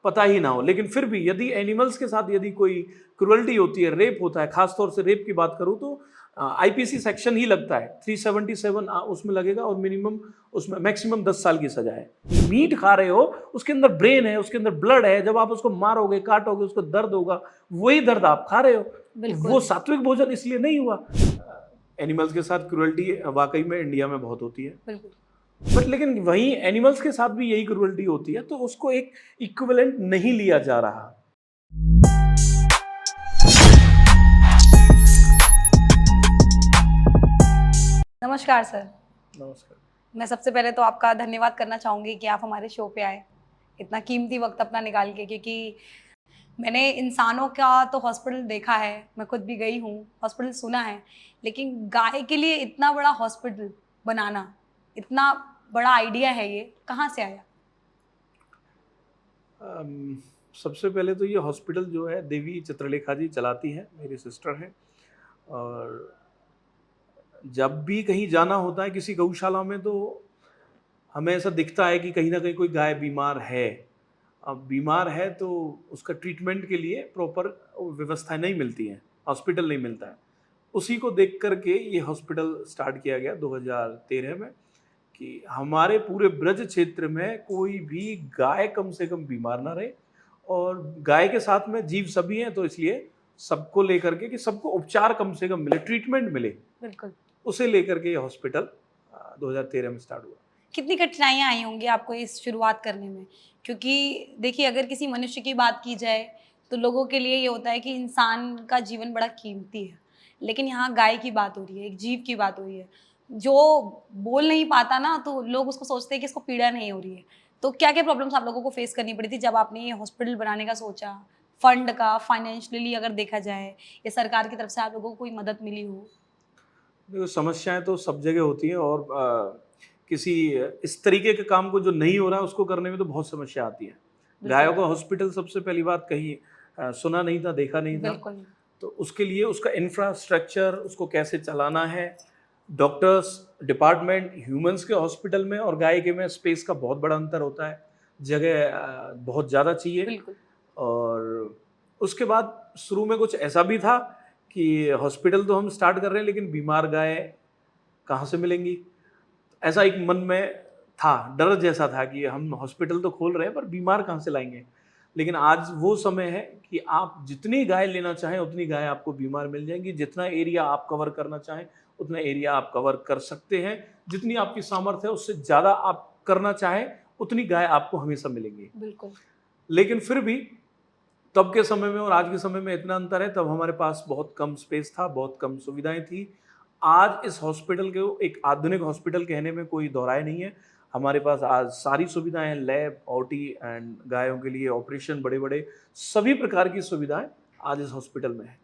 पता ही ना हो। लेकिन फिर भी यदि एनिमल्स के साथ यदि कोई क्रुअल्टी होती है, रेप होता है, खासतौर से रेप की बात करूँ तो आईपीसी सेक्शन ही लगता है 377 उसमें लगेगा और मिनिमम उसमें मैक्सिमम 10 साल की सजा है। मीट खा रहे हो, उसके अंदर ब्रेन है, उसके अंदर ब्लड है, जब आप उसको मारोगे, काटोगे, उसको दर्द होगा, वही दर्द आप खा रहे हो। वो सात्विक भोजन इसलिए नहीं हुआ। एनिमल्स के साथ क्रुअल्टी वाकई में इंडिया में बहुत होती है, बट लेकिन वहीं एनिमल्स के साथ भी यही क्रुअल्टी होती है, तो उसको एक इक्विवेलेंट नहीं लिया जा रहा। नमस्कार सर। नमस्कार। मैं सबसे पहले तो आपका धन्यवाद करना चाहूँगी कि आप हमारे शो पे आए, इतना कीमती वक्त अपना निकाल के, क्योंकि मैंने इंसानों का तो हॉस्पिटल देखा है, मैं खुद भी गई हूँ, हॉस्पिटल सुना है, लेकिन गाय के लिए इतना बड़ा हॉस्पिटल बनाना, इतना बड़ा आइडिया है, ये कहाँ से आया? सबसे पहले तो ये हॉस्पिटल जो है देवी चित्रलेखा जी चलाती हैं, मेरी सिस्टर हैं। और जब भी कहीं जाना होता है किसी गौशाला में, तो हमें ऐसा दिखता है कि कहीं ना कहीं कोई गाय बीमार है। अब बीमार है तो उसका ट्रीटमेंट के लिए प्रॉपर व्यवस्था नहीं मिलती है, हॉस्पिटल नहीं मिलता है। उसी को देख करके ये हॉस्पिटल स्टार्ट किया गया 2013 में, कि हमारे पूरे ब्रज क्षेत्र में कोई भी गाय कम से कम बीमार ना रहे। और गाय के साथ में जीव सभी हैं, तो इसलिए सबको लेकर के कि सबको उपचार कम से कम मिले, ट्रीटमेंट मिले, बिल्कुल। उसे लेकर के ये हॉस्पिटल 2013 में स्टार्ट हुआ। कितनी कठिनाइयाँ आई होंगी आपको इस शुरुआत करने में? क्योंकि देखिए, अगर किसी मनुष्य की बात की जाए, तो लोगों के लिए ये होता है कि इंसान का जीवन बड़ा कीमती है। लेकिन यहाँ गाय की बात हो रही है, एक जीव की बात हो रही है, जो बोल नहीं पाता ना, तो लोग उसको सोचते हैं कि इसको पीड़ा नहीं हो रही है। तो क्या-क्या प्रॉब्लम्स आप लोगों को फेस करनी पड़ी थी जब आपने ये हॉस्पिटल बनाने का सोचा? फंड का, फाइनेंशियली अगर देखा जाए, या सरकार की तरफ से आप लोगों को कोई मदद मिली हो? देखो, समस्याएं तो सब जगह होती हैं, और किसी इस तरीके के काम को जो नहीं हो रहा है उसको करने में तो बहुत समस्या आती है। गायों का हॉस्पिटल सबसे पहली बात कहीं सुना नहीं था, देखा नहीं था। बिल्कुल। तो उसके लिए उसका इंफ्रास्ट्रक्चर, उसको कैसे चलाना है, डॉक्टर्स, डिपार्टमेंट, ह्यूमंस के हॉस्पिटल में और गाय के में स्पेस का बहुत बड़ा अंतर होता है, जगह बहुत ज़्यादा चाहिए। बिल्कुल। और उसके बाद शुरू में कुछ ऐसा भी था कि हॉस्पिटल तो हम स्टार्ट कर रहे हैं, लेकिन बीमार गाय कहाँ से मिलेंगी? ऐसा एक मन में था, डर जैसा था कि हम हॉस्पिटल तो खोल रहे हैं, पर बीमार कहाँ से लाएँगे? लेकिन आज वो समय है कि आप जितनी गाय लेना चाहें, उतनी गाय आपको बीमार मिल जाएँगी। जितना एरिया आप कवर करना चाहें, उतना एरिया आप कवर कर सकते हैं। जितनी आपकी सामर्थ्य है, उससे ज़्यादा आप करना चाहें, उतनी गाय आपको हमेशा मिलेंगी। बिल्कुल। लेकिन फिर भी तब के समय में और आज के समय में इतना अंतर है। तब हमारे पास बहुत कम स्पेस था, बहुत कम सुविधाएं थी। आज इस हॉस्पिटल को एक आधुनिक हॉस्पिटल कहने में कोई दो राय नहीं है। हमारे पास आज सारी सुविधाएं हैं, लैब, ओटी एंड गायों के लिए ऑपरेशन, बड़े बड़े सभी प्रकार की सुविधाएं आज इस हॉस्पिटल में है।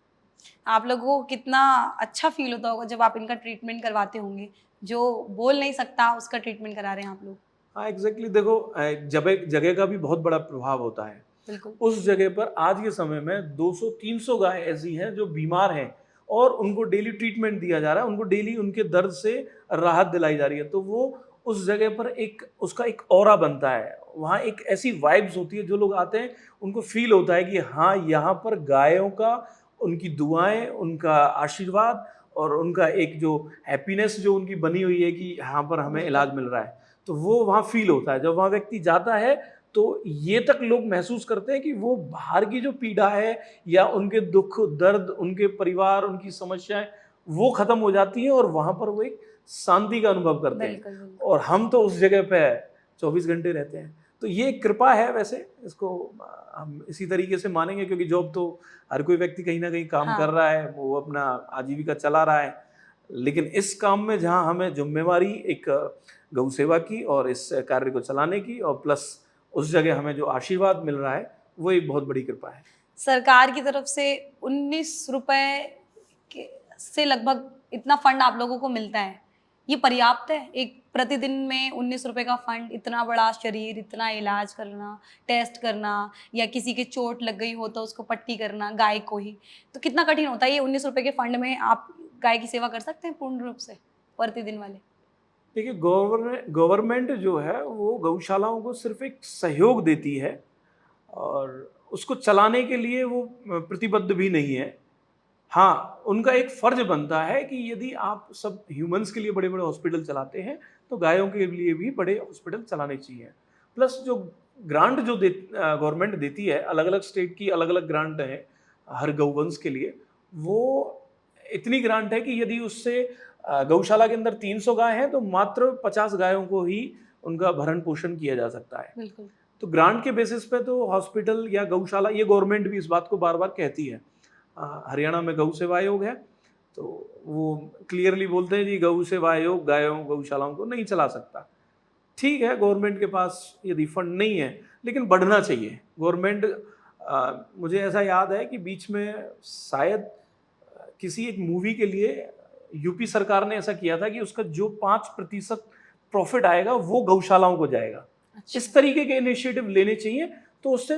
आप लोगों को कितना अच्छा फ़ील होता होगा जब आप इनका ट्रीटमेंट करवाते होंगे, जो बोल नहीं सकता उसका ट्रीटमेंट करा रहे हैं आप लोग। हाँ, एग्जैक्टली। देखो, जगह जगह का भी बहुत बड़ा प्रभाव होता है। बिल्कुल। उस जगह पर आज के समय में 200-300 गाय ऐसी हैं जो बीमार हैं, और उनको डेली ट्रीटमेंट दिया जा रहा है, उनको डेली उनके दर्द से राहत दिलाई जा रही है। तो वो उस जगह पर एक उसका एक ऑरा बनता है, वहाँ एक ऐसी वाइब्स होती है, जो लोग आते हैं उनको फील होता है कि हाँ, यहाँ पर गायों का, उनकी दुआएं, उनका आशीर्वाद और उनका एक जो हैप्पीनेस जो उनकी बनी हुई है कि यहाँ पर हमें बिल्कुल। इलाज मिल रहा है, तो वो वहाँ फील होता है। जब वहाँ व्यक्ति जाता है, तो ये तक लोग महसूस करते हैं कि वो बाहर की जो पीड़ा है या उनके दुख, दर्द, उनके परिवार, उनकी समस्याएं, वो खत्म हो जाती हैं, और वहाँ पर वो एक शांति का अनुभव करते हैं। बिल्कुल, बिल्कुल। और हम तो उस जगह पे 24 घंटे रहते हैं। तो ये एक कृपा है। वैसे इसको हम इसी तरीके से मानेंगे, क्योंकि जॉब तो हर कोई व्यक्ति कहीं ना कहीं काम कर हाँ। रहा है, वो अपना आजीविका चला रहा है। लेकिन इस काम में जहाँ हमें जिम्मेवारी एक गौ सेवा की और इस कार्य को चलाने की, और प्लस उस जगह हमें जो आशीर्वाद मिल रहा है, वो एक बहुत बड़ी कृपा है। सरकार की तरफ से ₹19 के से लगभग इतना फंड आप लोगों को मिलता है। ये पर्याप्त है? एक प्रतिदिन में ₹19 का फंड, इतना बड़ा शरीर, इतना इलाज करना, टेस्ट करना, या किसी के चोट लग गई हो तो उसको पट्टी करना, गाय को ही। तो कितना कठिन होता है ये ₹19 के फंड में आप गाय की सेवा कर सकते हैं पूर्ण रूप से, प्रतिदिन वाले? देखिए, गवर्नमेंट जो है वो गौशालाओं को सिर्फ एक सहयोग देती है। और उसको चलाने के लिए वो प्रतिबद्ध भी नहीं है। हाँ, उनका एक फ़र्ज़ बनता है कि यदि आप सब ह्यूमन्स के लिए बड़े-बड़े हॉस्पिटल चलाते हैं, तो गायों के लिए भी बड़े हॉस्पिटल चलाने चाहिए। प्लस जो ग्रांट जो गवर्नमेंट देती है, अलग-अलग स्टेट की अलग-अलग ग्रांट है हर गौवंश के लिए, वो इतनी ग्रांट है कि यदि उससे गौशाला के अंदर 300 गाय हैं, तो मात्र 50 गायों को ही उनका भरण-पोषण किया जा सकता है। बिल्कुल। तो ग्रांट के बेसिस पे तो हॉस्पिटल या गौशाला, ये गवर्नमेंट भी इस बात को बार-बार कहती है। हरियाणा में गौ सेवा आयोग है, तो वो क्लियरली बोलते हैं जी गौ सेवा आयोग गायों गौशालाओं को नहीं चला सकता। ठीक है, गवर्नमेंट के पास यदि फंड नहीं है, लेकिन बढ़ना चाहिए। गवर्नमेंट मुझे ऐसा याद है कि बीच में शायद किसी एक मूवी के लिए यूपी सरकार ने ऐसा किया था कि उसका जो 5% प्रॉफिट आएगा वो गौशालाओं को जाएगा। अच्छा। इस तरीके के इनिशिएटिव लेने चाहिए, तो उससे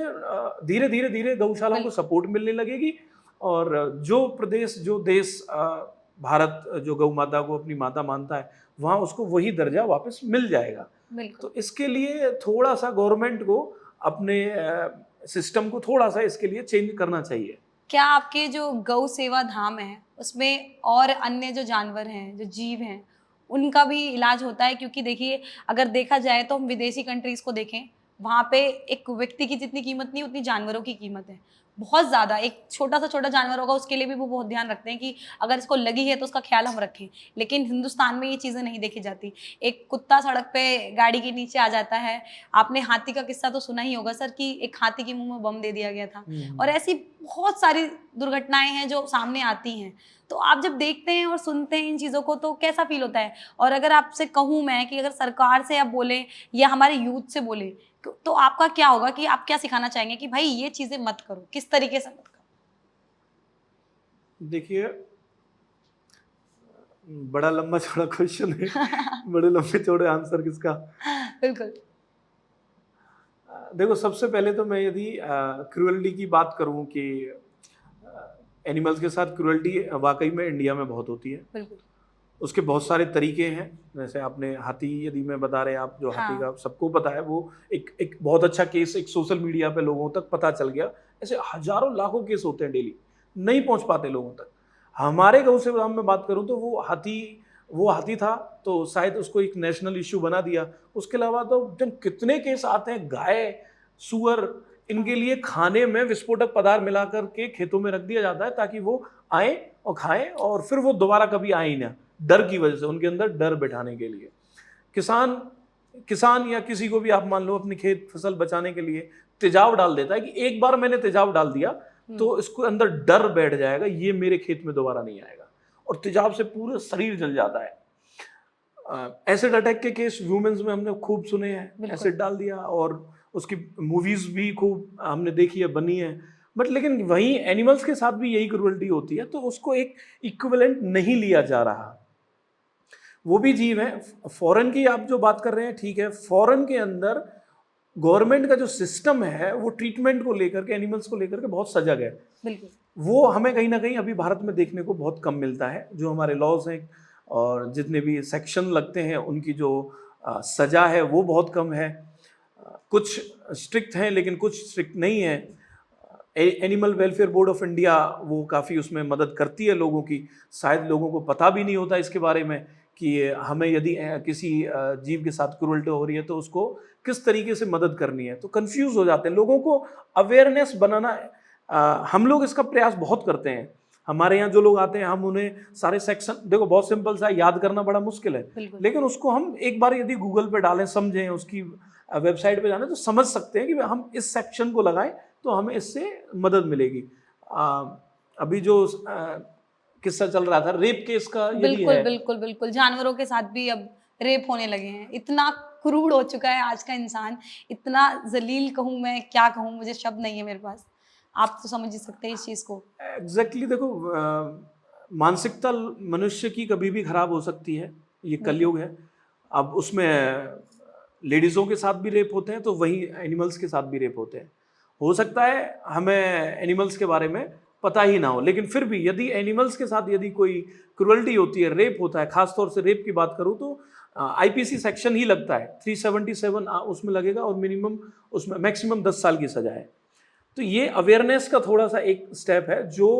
धीरे धीरे धीरे गौशालाओं को बिल्कुल। सपोर्ट मिलने लगेगी। और जो प्रदेश जो देश भारत जो गौ माता को अपनी माता मानता है, वहाँ उसको वही दर्जा वापस मिल जाएगा। बिल्कुल। तो इसके लिए थोड़ा सा गवर्नमेंट को अपने सिस्टम को थोड़ा सा इसके लिए चेंज करना चाहिए। क्या आपके जो गौ सेवा धाम है, उसमें और अन्य जो जानवर हैं, जो जीव हैं, उनका भी इलाज होता है? क्योंकि देखिए, अगर देखा जाए तो हम विदेशी कंट्रीज़ को देखें, वहाँ पे एक व्यक्ति की जितनी कीमत नहीं, उतनी जानवरों की कीमत है। बहुत ज़्यादा, एक छोटा-सा छोटा जानवर होगा, उसके लिए भी वो बहुत ध्यान रखते हैं कि अगर इसको लगी है, तो उसका ख़्याल हम रखें। लेकिन हिंदुस्तान में ये चीज़ें नहीं देखी जाती। एक कुत्ता सड़क पे गाड़ी के नीचे आ जाता है। आपने हाथी का किस्सा तो सुना ही होगा सर कि एक हाथी के मुँह में बम दे दिया गया था। और ऐसी बहुत सारी दुर्घटनाएँ हैं जो सामने आती हैं। तो आप जब देखते हैं और सुनते हैं इन चीज़ों को तो कैसा फ़ील होता है? और अगर आपसे कहूँ मैं कि अगर सरकार से आप बोलें या हमारे यूथ से बोलें, तो आपका क्या होगा कि आप क्या सिखाना चाहेंगे कि भाई ये चीज़ें मत करो, किस तरीके से मत करो? देखिए, बड़ा लंबा चौड़ा क्वेश्चन है। बड़े लंबे चौड़े आंसर किसका। बिल्कुल। देखो, सबसे पहले तो मैं यदि क्रूअल्टी की बात करूं कि एनिमल्स के साथ क्रूअल्टी वाकई में इंडिया में बहुत होती है। बिल्कुल। उसके बहुत सारे तरीके हैं। जैसे आपने हाथी, यदि मैं बता रहे हैं, आप जो हाथी हाँ। का सबको पता है, वो एक बहुत अच्छा केस एक सोशल मीडिया पे लोगों तक पता चल गया। ऐसे हजारों लाखों केस होते हैं डेली, नहीं पहुंच पाते लोगों तक। हमारे गौ सेवा में बात करूं तो वो हाथी था, तो शायद उसको एक नेशनल इश्यू बना दिया। उसके अलावा तो जब कितने केस आते हैं, गाय, सुअर, इनके हाँ। लिए खाने में विस्फोटक पदार्थ मिला करके खेतों में रख दिया जाता है ताकि वो आए और खाएं, और फिर वो दोबारा कभी आए ही ना, डर की वजह से, उनके अंदर डर बैठाने के लिए। किसान किसान या किसी को भी आप मान लो, अपनी खेत फसल बचाने के लिए तेजाब डाल देता है कि एक बार मैंने तेजाब डाल दिया तो इसको अंदर डर बैठ जाएगा, ये मेरे खेत में दोबारा नहीं आएगा, और तेजाब से पूरा शरीर जल जाता है। एसिड अटैक के केस वुमेन्स में हमने खूब सुने हैं, बिल्कुल। एसिड डाल दिया, और उसकी मूवीज भी खूब हमने देखी है, बनी है। बट लेकिन वहीं एनिमल्स के साथ भी यही क्रूअल्टी होती है, तो उसको एक इक्विवेलेंट नहीं लिया जा रहा। वो भी जीव है। फॉरेन की आप जो बात कर रहे हैं, ठीक है, फॉरेन के अंदर गवर्नमेंट का जो सिस्टम है वो ट्रीटमेंट को लेकर के, एनिमल्स को लेकर के बहुत सजग है। बिल्कुल। वो हमें कहीं ना कहीं अभी भारत में देखने को बहुत कम मिलता है। जो हमारे लॉज हैं और जितने भी सेक्शन लगते हैं, उनकी जो सजा है वो बहुत कम है। कुछ स्ट्रिक्ट हैं लेकिन कुछ स्ट्रिक्ट नहीं है। Animal welfare board of India वो काफ़ी उसमें मदद करती है लोगों की। शायद लोगों को पता भी नहीं होता इसके बारे में कि हमें यदि किसी जीव के साथ क्रूरल्टी हो रही है तो उसको किस तरीके से मदद करनी है, तो कंफ्यूज हो जाते हैं। लोगों को अवेयरनेस बनाना, हम लोग इसका प्रयास बहुत करते हैं। हमारे यहाँ जो लोग आते हैं, हम उन्हें सारे सेक्शन, देखो बहुत सिंपल सा, याद करना बड़ा मुश्किल है, बिल्कुल। लेकिन उसको हम एक बार यदि गूगल पे डालें, समझें, उसकी वेबसाइट पे जाने, तो समझ सकते हैं कि हम इस सेक्शन को लगाएं तो हमें इससे मदद मिलेगी। अभी जो किस्सा चल रहा था रेप केस का, यदि बिल्कुल, है, बिल्कुल, बिल्कुल। जानवरों के साथ भी अब रेप होने लगे हैं। इतना क्रूर हो चुका है आज का इंसान, इतना ज़लील कहूँ मैं, क्या कहूँ, मुझे शब्द नहीं है मेरे पास। आप तो समझ ही सकते हैं इस चीज़ को। एग्जैक्टली। देखो, मानसिकता मनुष्य की कभी भी खराब हो सकती है, ये बिल्कुल। कलयुग है। अब उसमें लेडीज़ों के साथ भी रेप होते हैं, तो वही एनिमल्स के साथ भी रेप होते हैं। हो सकता है हमें एनिमल्स के बारे में पता ही ना हो, लेकिन फिर भी यदि एनिमल्स के साथ यदि कोई क्रुअल्टी होती है, रेप होता है, खासतौर से रेप की बात करूँ तो आईपीसी सेक्शन ही लगता है 377, उसमें लगेगा, और मिनिमम उसमें मैक्सिमम 10 साल की सजा है। तो ये अवेयरनेस का थोड़ा सा एक स्टेप है जो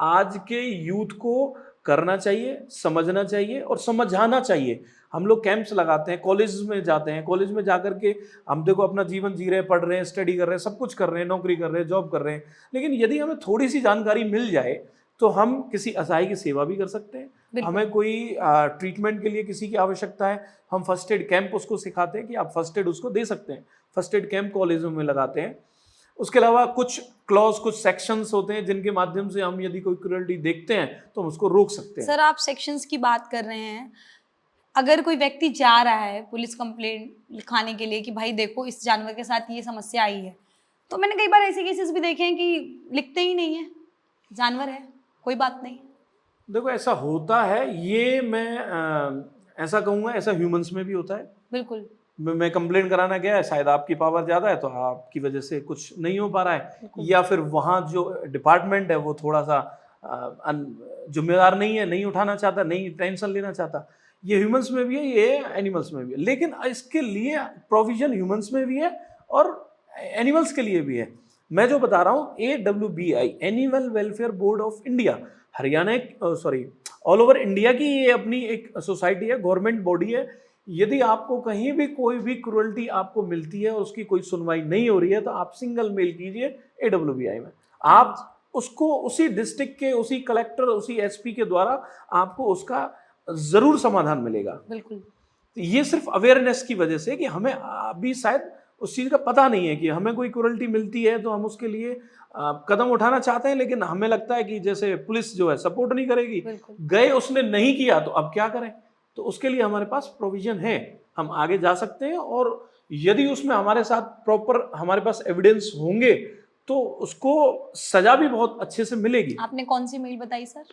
आज के यूथ को करना चाहिए, समझना चाहिए और समझाना चाहिए। हम लोग कैंप्स लगाते हैं, कॉलेज में जाते हैं, कॉलेज में जाकर के हम देखो अपना जीवन जी रहे हैं, पढ़ रहे हैं, स्टडी कर रहे हैं, सब कुछ कर रहे हैं, नौकरी कर रहे हैं, जॉब कर रहे हैं, लेकिन यदि हमें थोड़ी सी जानकारी मिल जाए तो हम किसी असहाय की सेवा भी कर सकते हैं। बिल्कुल। हमें कोई ट्रीटमेंट के लिए किसी की आवश्यकता है, हम फर्स्ट एड कैंप उसको सिखाते हैं कि आप फर्स्ट एड उसको दे सकते हैं, फर्स्ट एड कैंप कॉलेजों में लगाते हैं। उसके अलावा कुछ क्लॉज, कुछ सेक्शंस होते हैं जिनके माध्यम से हम यदि कोई क्रूरल्टी देखते हैं तो हम उसको रोक सकते हैं। सर आप सेक्शंस की बात कर रहे हैं, अगर कोई व्यक्ति जा रहा है पुलिस कंप्लेंट लिखाने के लिए कि भाई देखो इस जानवर के साथ ये समस्या आई है, तो मैंने कई बार ऐसे केसेस भी देखे हैं कि लिखते ही नहीं है, जानवर है कोई बात नहीं। देखो ऐसा होता है, ये मैं ऐसा कहूँगा, ऐसा ह्यूमंस में भी होता है। बिल्कुल मैं कंप्लेंट कराना गया है, शायद आपकी पावर ज़्यादा है तो आपकी वजह से कुछ नहीं हो पा रहा है, बिल्कुल। या फिर वहाँ जो डिपार्टमेंट है वो थोड़ा सा जिम्मेदार नहीं है, नहीं उठाना चाहता, नहीं टेंशन लेना चाहता। ये ह्यूमंस में भी है, ये एनिमल्स में भी है, लेकिन इसके लिए प्रोविजन ह्यूमंस में भी है और एनिमल्स के लिए भी है। मैं जो बता रहा हूँ AWBI, animal welfare board of India, Haryana, sorry all over India की ये अपनी एक सोसाइटी है, गवर्नमेंट बॉडी है। यदि आपको कहीं भी कोई भी क्रूरल्टी आपको मिलती है और उसकी कोई सुनवाई नहीं हो रही है तो आप सिंगल मेल कीजिए AWBI में, आप उसको उसी डिस्ट्रिक्ट के, उसी कलेक्टर, उसी SP के द्वारा आपको उसका जरूर समाधान मिलेगा। बिल्कुल। तो ये सिर्फ अवेयरनेस की वजह से कि हमें अभी शायद उस चीज़ का पता नहीं है कि हमें कोई क्रूरल्टी मिलती है तो हम उसके लिए कदम उठाना चाहते हैं, लेकिन हमें लगता है कि जैसे पुलिस जो है सपोर्ट नहीं करेगी, बिल्कुल। गए उसने नहीं किया तो अब क्या करें। तो उसके लिए हमारे पास प्रोविजन है, हम आगे जा सकते हैं और यदि उसमें हमारे साथ प्रॉपर हमारे पास एविडेंस होंगे तो उसको सजा भी बहुत अच्छे से मिलेगी। आपने कौन सी मेल बताई सर?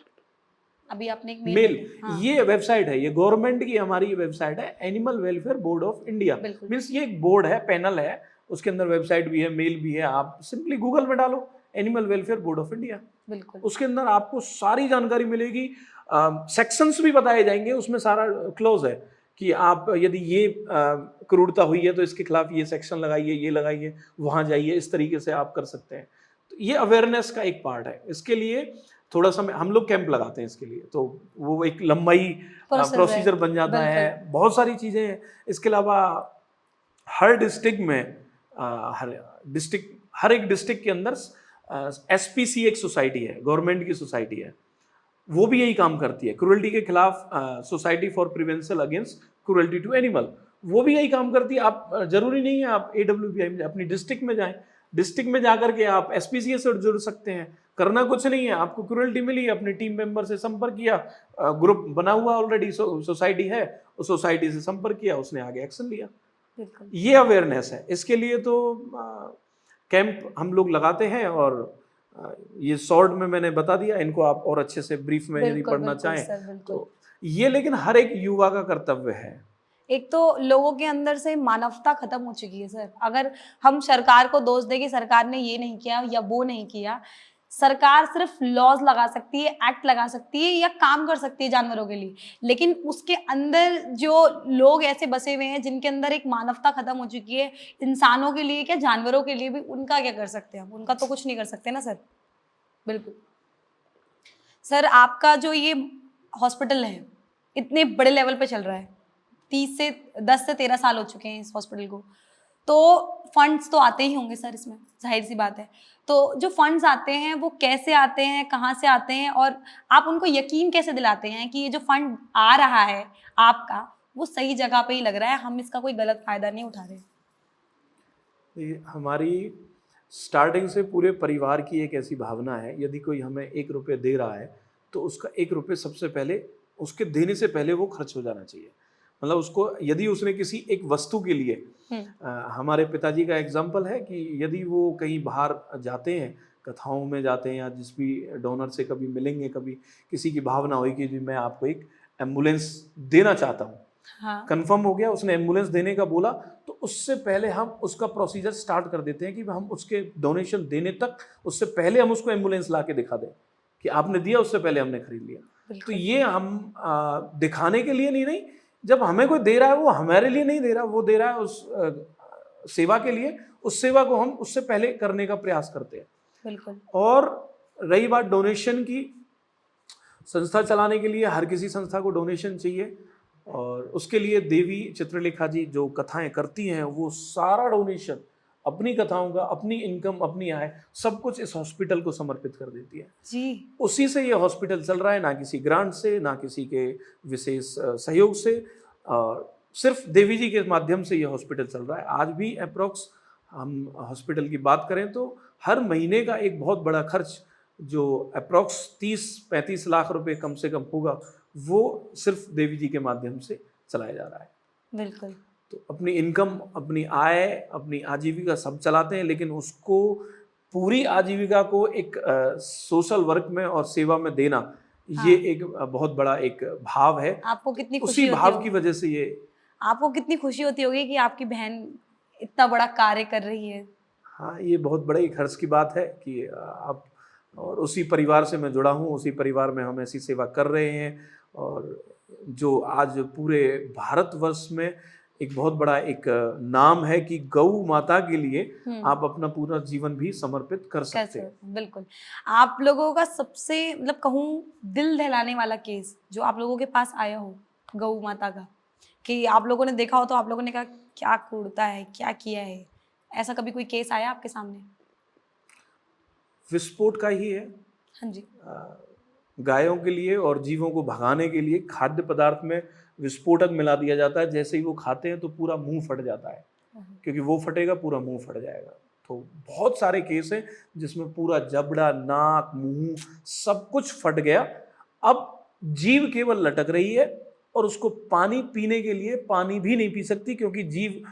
अभी आपने एक मेल मेल, बताई। हाँ, ये वेबसाइट है, ये गवर्नमेंट की हमारी वेबसाइट है, animal welfare board of India. बिल्कुल। मीन्स ये एक बोर्ड है, पैनल है, उसके अंदर वेबसाइट भी है, मेल भी है। आप सिंपली गूगल में डालो animal welfare board of India, बिल्कुल। उसके अंदर आपको सारी जानकारी मिलेगी, सेक्शंस भी बताए जाएंगे, उसमें सारा क्लोज है कि आप यदि ये क्रूरता हुई है तो इसके खिलाफ ये सेक्शन लगाइए, ये लगाइए, वहाँ जाइए, इस तरीके से आप कर सकते हैं। तो ये अवेयरनेस का एक पार्ट है। इसके लिए थोड़ा समय हम लोग कैंप लगाते हैं इसके लिए, तो वो एक लंबाई प्रोसीजर बन जाता है, बहुत सारी चीज़ें हैं। इसके अलावा हर डिस्ट्रिक्ट में हर एक डिस्ट्रिक्ट के अंदर SPC एक सोसाइटी है, गवर्नमेंट की सोसाइटी है, वो भी यही काम करती है क्रूरल्टी के खिलाफ। Society for prevention against cruelty to animal, वो भी यही काम करती है। आप जरूरी नहीं है आप AWBI में, अपनी डिस्ट्रिक्ट में जाएं, डिस्ट्रिक्ट में जाकर के आप SPCA से जुड़ सकते हैं। करना कुछ नहीं है, आपको क्रूरल्टी मिली, अपने टीम मेंबर से संपर्क किया, ग्रुप बना हुआ ऑलरेडी, सोसाइटी है, उस सोसाइटी से संपर्क किया, उसने आगे एक्शन लिया। बिल्कुल। ये अवेयरनेस है। इसके लिए तो कैंप हम लोग लगाते हैं और ये शॉर्ट में मैंने बता दिया, इनको आप और अच्छे से ब्रीफ में यदि बिल्कुल, पढ़ना बिल्कुल चाहें सर, बिल्कुल। तो ये, लेकिन हर एक युवा का कर्तव्य है। एक तो लोगों के अंदर से मानवता खत्म हो चुकी है सर। अगर हम सरकार को दोष दें कि सरकार ने ये नहीं किया या वो नहीं किया, सरकार सिर्फ लॉज लगा सकती है, एक्ट लगा सकती है या काम कर सकती है जानवरों के लिए, लेकिन उसके अंदर जो लोग ऐसे बसे हुए हैं जिनके अंदर एक मानवता खत्म हो चुकी है, इंसानों के लिए क्या जानवरों के लिए भी, उनका क्या कर सकते हैं हम? उनका तो कुछ नहीं कर सकते ना सर। बिल्कुल। सर आपका जो ये हॉस्पिटल है इतने बड़े लेवल पे चल रहा है, 10 से 13 साल हो चुके हैं इस हॉस्पिटल को, तो फंड्स तो आते ही होंगे सर इसमें, जाहिर सी बात है। तो जो फंड्स आते हैं वो कैसे आते हैं, कहाँ से आते हैं, और आप उनको यकीन कैसे दिलाते हैं कि ये जो फंड आ रहा है आपका वो सही जगह पे ही लग रहा है, हम इसका कोई गलत फायदा नहीं उठा रहे? ये हमारी स्टार्टिंग से पूरे परिवार की एक ऐसी भावना है, यदि कोई हमें 1 रुपये दे रहा है तो उसका 1 रुपये सबसे पहले उसके देने से पहले वो खर्च हो जाना चाहिए। मतलब उसको, यदि उसने किसी एक वस्तु के लिए, हमारे पिताजी का एग्जाम्पल है कि यदि वो कहीं बाहर जाते हैं, कथाओं में जाते हैं या जिस भी डोनर से कभी मिलेंगे, कभी किसी की भावना हुई कि जी मैं आपको एक एम्बुलेंस देना चाहता हूँ, हाँ। कंफर्म हो गया, उसने एम्बुलेंस देने का बोला, तो उससे पहले हम उसका प्रोसीजर स्टार्ट कर देते हैं कि हम उसके डोनेशन देने तक, उससे पहले हम उसको एम्बुलेंस ला के दिखा दें कि आपने दिया, उससे पहले हमने खरीद लिया। तो ये हम दिखाने के लिए नहीं, जब हमें कोई दे रहा है वो हमारे लिए नहीं दे रहा, वो दे रहा है उस सेवा के लिए, उस सेवा को हम उससे पहले करने का प्रयास करते हैं। बिल्कुल। और रही बात डोनेशन की, संस्था चलाने के लिए हर किसी संस्था को डोनेशन चाहिए, और उसके लिए देवी चित्रलेखा जी जो कथाएं करती हैं वो सारा डोनेशन, अपनी कथाओं का, अपनी इनकम, अपनी आय, सब कुछ इस हॉस्पिटल को समर्पित कर देती है। जी। उसी से ये हॉस्पिटल चल रहा है, ना किसी ग्रांट से, ना किसी के विशेष सहयोग से, सिर्फ देवी जी के माध्यम से ये हॉस्पिटल चल रहा है। आज भी अप्रोक्स हम हॉस्पिटल की बात करें तो हर महीने का एक बहुत बड़ा खर्च जो अप्रोक्स 30-35 लाख रुपए कम से कम होगा, वो सिर्फ देवी जी के माध्यम से चलाया जा रहा है। बिल्कुल। तो अपनी इनकम, अपनी आय, अपनी आजीविका सब चलाते हैं, लेकिन उसको पूरी आजीविका को एक सोशल वर्क में और सेवा में देना, ये हाँ। एक बहुत बड़ा एक भाव है। आपको कितनी खुशी उसी होती भाव की होगी, वजह से ये, आपको कितनी खुशी होती होगी कि आपकी बहन इतना बड़ा कार्य कर रही है। हाँ, ये बहुत बड़े एक हर्ष की बात है कि आप, और उसी परिवार से मैं जुड़ा हूँ, उसी परिवार में हम ऐसी सेवा कर रहे हैं, और जो आज पूरे भारतवर्ष में एक बहुत बड़ा एक नाम है कि गौ माता के लिए आप अपना पूरा जीवन भी समर्पित कर सकते कैसे हैं। होता है, बिल्कुल। आप लोगों का सबसे मतलब कहूँ दिल दहलाने वाला केस जो आप लोगों के पास आया हो गौ माता का, कि आप लोगों ने देखा हो तो आप लोगों ने कहा क्या कूड़ता है, क्या किया है, ऐसा कभी कोई केस आया आपके सामने? विस्फोट का ही है। हाँ जी। गायों के लिए और जीवों को भगाने के लिए खाद्य पदार्थ में विस्फोटक मिला दिया जाता है, जैसे ही वो खाते हैं तो पूरा मुंह फट जाता है, क्योंकि वो फटेगा पूरा मुंह फट जाएगा। तो बहुत सारे केस हैं जिसमें पूरा जबड़ा, नाक, मुंह सब कुछ फट गया। अब जीव केवल लटक रही है, और उसको पानी पीने के लिए पानी भी नहीं पी सकती, क्योंकि जीव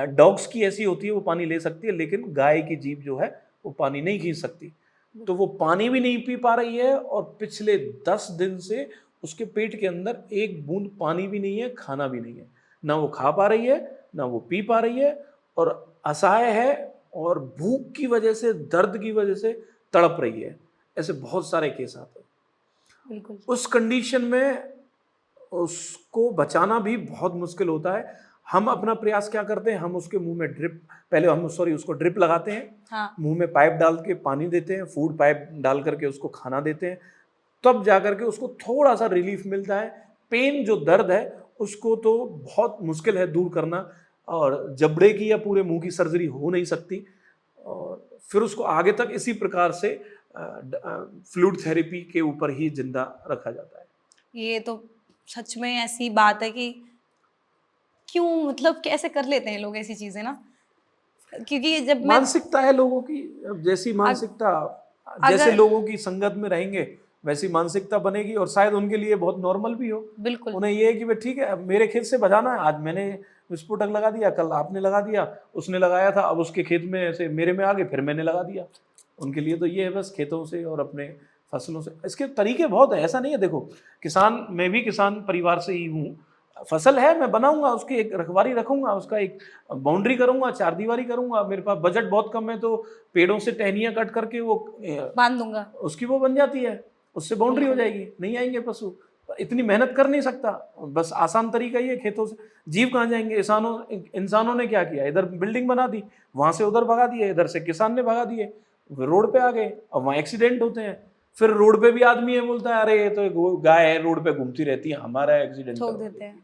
डॉग्स की ऐसी होती है, वो पानी ले सकती है, लेकिन गाय की जीभ जो है वो पानी नहीं खींच सकती। तो वो पानी भी नहीं पी पा रही है, और पिछले 10 दिन से उसके पेट के अंदर एक बूंद पानी भी नहीं है, खाना भी नहीं है। ना वो खा पा रही है, ना वो पी पा रही है, और असहाय है, और भूख की वजह से, दर्द की वजह से तड़प रही है। ऐसे बहुत सारे केस आते हैं। बिल्कुल। उस कंडीशन में उसको बचाना भी बहुत मुश्किल होता है। हम अपना प्रयास क्या करते हैं, हम उसके मुंह में ड्रिप, पहले हम उसको ड्रिप लगाते हैं, हाँ। मुंह में पाइप डाल के पानी देते हैं, फूड पाइप डाल करके उसको खाना देते हैं, तब जा करके उसको थोड़ा सा रिलीफ मिलता है। पेन जो दर्द है उसको तो बहुत मुश्किल है दूर करना, और जबड़े की या पूरे मुंह की सर्जरी हो नहीं सकती, और फिर उसको आगे तक इसी प्रकार से फ्लूइड थेरेपी के ऊपर ही जिंदा रखा जाता है। ये तो सच में ऐसी बात है कि क्यों, मतलब कैसे कर लेते हैं लोग ऐसी चीजें ना, क्योंकि जब मैं मानसिकता है लोगों की। अब जैसी मानसिकता, जैसे अगर लोगों की संगत में रहेंगे वैसी मानसिकता बनेगी, और शायद उनके लिए बहुत नॉर्मल भी हो। बिल्कुल उन्हें ये है कि भाई ठीक है, अब मेरे खेत से बजाना है, आज मैंने विस्फोटक लगा दिया, कल आपने लगा दिया, उसने लगाया था, अब उसके खेत में से मेरे में आ गए, फिर मैंने लगा दिया। उनके लिए तो ये है बस खेतों से और अपने फसलों से। इसके तरीके बहुत है, ऐसा नहीं है। देखो, किसान, मैं भी किसान परिवार से ही हूँ। फसल है, मैं बनाऊंगा, उसकी एक रखवाली रखूंगा, उसका एक बाउंड्री करूंगा, चार दीवारी करूंगा। मेरे पास बजट बहुत कम है, तो पेड़ों से टहनियाँ कट करके वो बांध दूंगा। उसकी वो बन जाती है, उससे बाउंड्री हो बिल्कुल जाएगी, नहीं आएंगे पशु। इतनी मेहनत कर नहीं सकता, बस आसान तरीका ही है। खेतों से जीव कहाँ जाएंगे? इंसानों ने क्या किया, इधर बिल्डिंग बना दी, वहां से उधर भगा दिए, इधर से किसान ने भगा दिए, रोड पे आ गए, अब वहाँ एक्सीडेंट होते हैं। फिर रोड पे भी आदमी है, बोलता है अरे ये तो गाय है, रोड पे घूमती रहती है, हमारा एक्सीडेंट ठोक करवा देते देती हैं। है।